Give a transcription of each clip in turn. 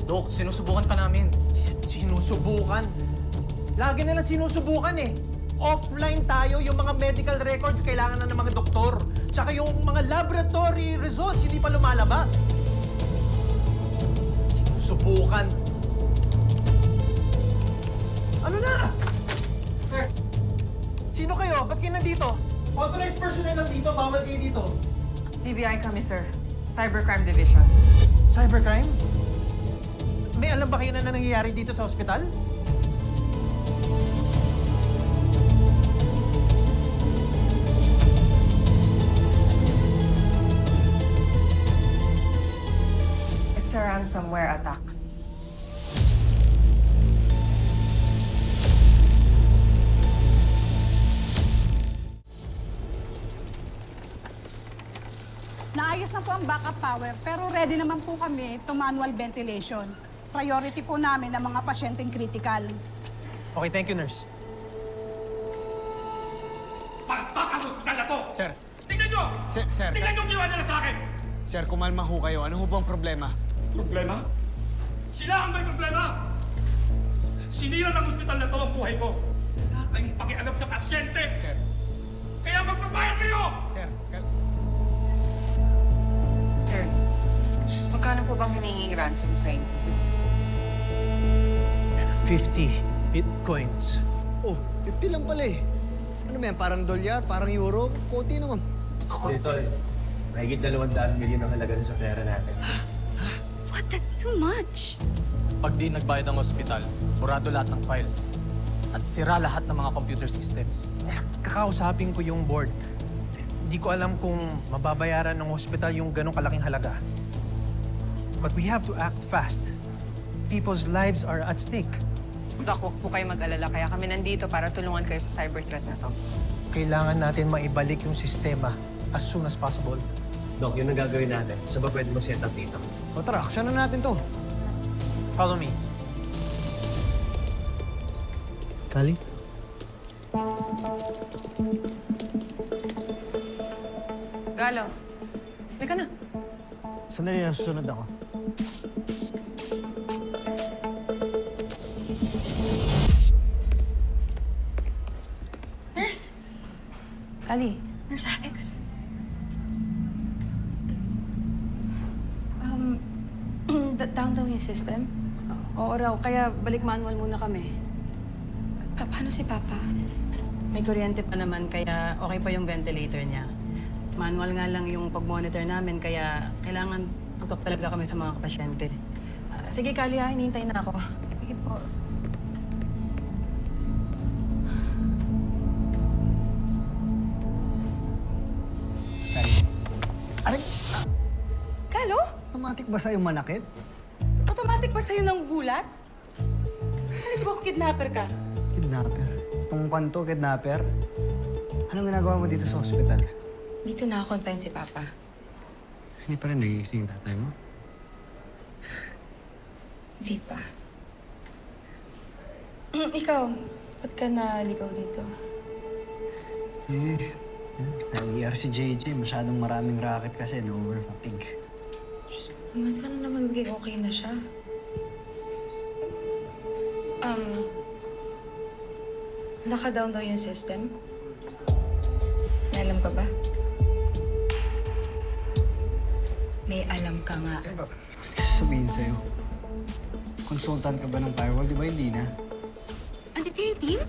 Dok, sinusubukan pa namin. Sinusubukan? Lagi nilang sinusubukan eh. Offline tayo, yung mga medical records kailangan na ng mga doktor. Tsaka yung mga laboratory results hindi pa lumalabas. Sinusubukan. Ano na? Sir, Sino kayo? Ba't kayo nandito? Authorized personnel lang dito, bawal kayo dito. BBI kami, sir. Cybercrime Division. Cybercrime? May alam ba kayo na nangyayari dito sa ospital? It's a ransomware attack. Naayos na po ang backup power, pero ready naman po kami to manual ventilation. Priority po namin ang mga pasyenteng critical. Okay, thank you, nurse. Palpak ang ospital na to! Sir, Tingnan nyo! sir, Tingnan nyo ang ginawa nila sa akin! sir, kumalma ho kayo. Ano ho bang problema? Problema? Sila ang may problema! Sinira ng ospital na to ang buhay ko. Wala kayong pakialam sa pasyente! Sir, Kaya magbabayad kayo! sir, Sir, magkano po bang hinihing ransom sa inyo? 50 bitcoins. Oh, 50 lang pala eh. Ano ba yan? Parang dolyar, parang euro? Konti naman. Dito, mahigit 200 milyon ang halaga sa pera natin. What? That's too much. pag di nagbayad ang ospital, burado lahat ng files. At sira lahat ng mga computer systems. Kakausapin ko yung board. Hindi ko alam kung mababayaran ng hospital yung ganong kalaking halaga. But we have to act fast. People's lives are at stake. Doc, huwag po kayo mag-alala. Kaya kami nandito para tulungan kayo sa cyber threat na to. Kailangan natin maibalik yung sistema as soon as possible. Dok, yun ang gagawin natin. Saan ba pwede mag-set up dito? O tara, aksyon na natin to. Follow me. Kali? Galo, halika na. Sandali na, susunod ako. Nurse? Kali, Nurse Alex? Down daw yung system? Oo raw, kaya balik manual muna kami. Paano si Papa? May kuryente pa naman, kaya okay pa yung ventilator niya. Manual nga lang yung pag-monitor namin, kaya kailangan tutok talaga kami sa mga pasyente. Sige, Kali ha, hinihintay na ako. Sige po. Aray! Kalo? Automatic ba sa'yo manakit? Automatic ba sa'yo ng gulat? Ano ba kidnapper ka? Kidnapper? Kung kanto, kidnapper? Anong ginagawa mo dito sa ospital? Dito nakakontayin si Papa. Hindi pa rin nagising yung tatay mo. Hindi pa. Ikaw, ba't ka naligaw dito? Nag-ER si JJ. Masyadong maraming racket kasi. Na-overfatigue. Naman, sana naman maging okay na siya. Naka-down daw yung system? May alam ka ba? May alam ka nga. Sabihin sa'yo. Consultant ka ba ng firewall? Di ba hindi na? Andito yung team?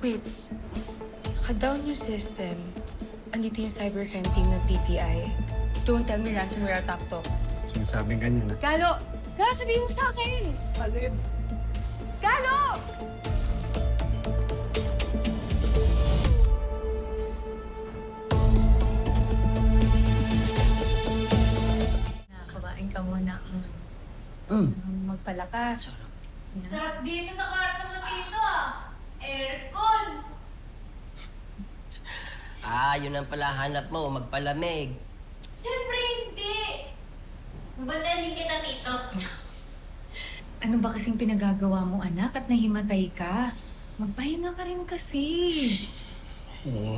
Wait. Naka-down yung system. Andito yung cybercrime team ng PPI. Don't tell me ransomware attack to. Sinasabing ganyan na. Galo! Galo, sabihin mo sa akin! Alin? Galo! Kumain ka muna. Magpalakas. Sarap dito sa kwarto mo dito ah. Aircon. Yun ang pala hanap mo, magpalamig. Siyempre hindi. Babalanin kita dito. Ano ba kasing pinagagawa mo, anak, at nahimatay ka? Magpahinga ka rin kasi.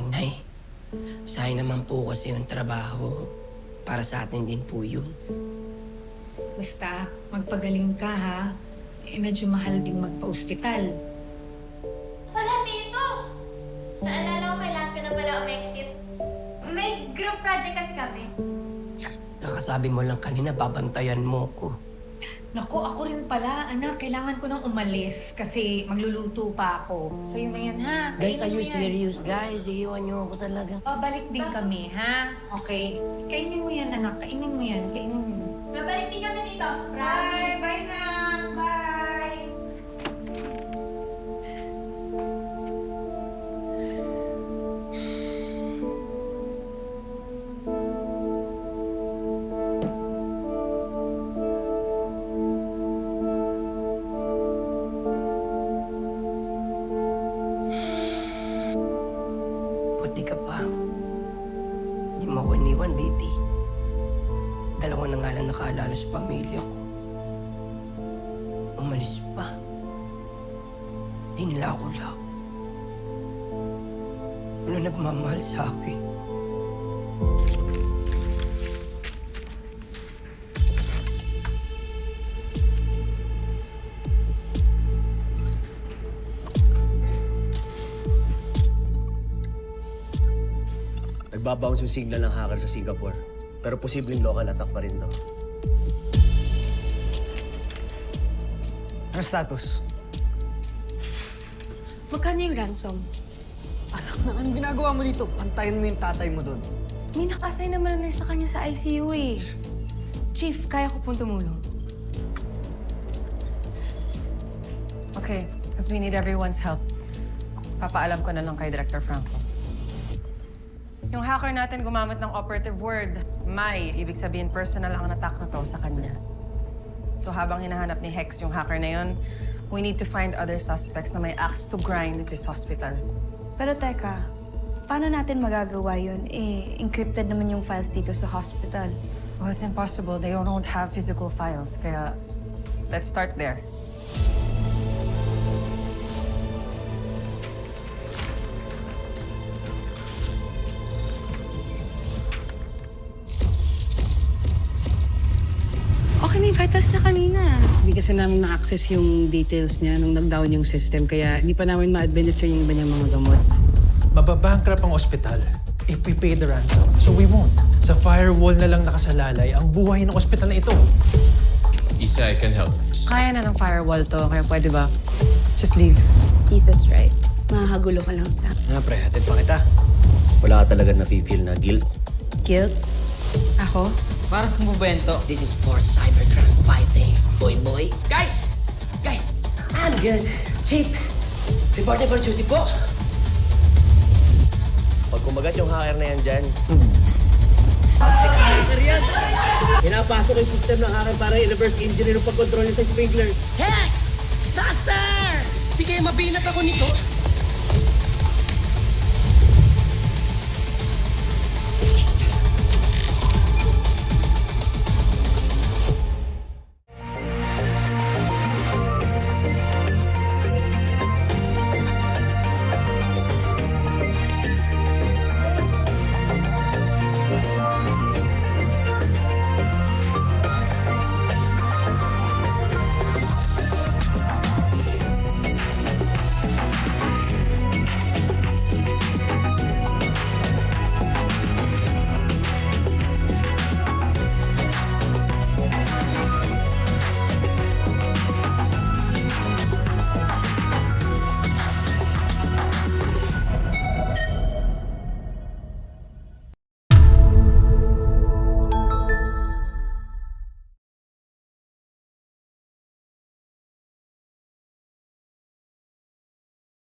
Nay, sayang naman po kasi yung trabaho. Para sa atin din po yun. Basta, magpagaling ka ha. Medyo mahal din magpa-ospital. Wala, Tito! Naalala ko kailangan ko na pala umexit. May group project kasi kami. Nakasabi mo lang kanina, babantayan mo ko. Naku, ako rin pala. Anak, kailangan ko nang umalis kasi magluluto pa ako. Sa'yo na yan, ha? Guys, are Kainin mo you yan. serious? Guys, iiwan niyo ako talaga. Babalik din kami, ha? Okay. Kainin mo yan, anak. Kainin mo yan. Kainin mo yan. Babalik din kami dito. Bye! Bye na! Bye! Buti ka pa. Di mo ako iniwan, baby. Dalawa na nga lang nakaalala sa pamilya ko. Umalis pa. Di nila ako love. Wala nagmamahal sa akin. Nagbabounce yung signal ng hacker sa Singapore. Pero posibleng local attack pa rin to. Ano status? Magkano yung ransom? Anak na, anong ginagawa mo dito? Pantayin mo yung tatay mo doon. May naka-assign naman na sa kanya sa ICU eh. Chief, kaya ko pong tumulong. Okay, because we need everyone's help. Papaalam ko na lang kay Director Franco. Yung hacker natin gumamit ng operative word, May. Ibig sabihin, personal ang attack na to sa kanya. So habang hinahanap ni Hex yung hacker na yun, we need to find other suspects na may axe to grind at this hospital. Pero teka, paano natin magagawa yun? Eh, encrypted naman yung files dito sa hospital. Well, it's impossible. They don't have physical files. Kaya, let's start there. Okay, may vitals na kanina. Hindi kasi namin na-access yung details niya nung nag-down yung system, kaya hindi pa namin ma-administer yung iba niyang mga gamot. Mababankrupt ang ospital if we pay the ransom. So we won't. Sa firewall na lang nakasalalay ang buhay ng ospital na ito. Isa, I can help. Kaya na ng firewall to, kaya pwede ba? Just leave. Isa's right. Mahahagulo ka lang sa Nga pre, hatid pa kita. Wala ka talaga nafe-feel na guilt. guilt. Ako? Para sa mubento. This is for cybercrime fighting, boy. Guys! Guys! I'm good. Chief, reporting for duty po. Pag kumagat yung hacker na yan dyan, Hacker yan! Pinapasok yung system ng hacker para i-reverse engineer yung pag-control niya sa sprinkler. Hex! Faster! Sige, mabinat ako nito.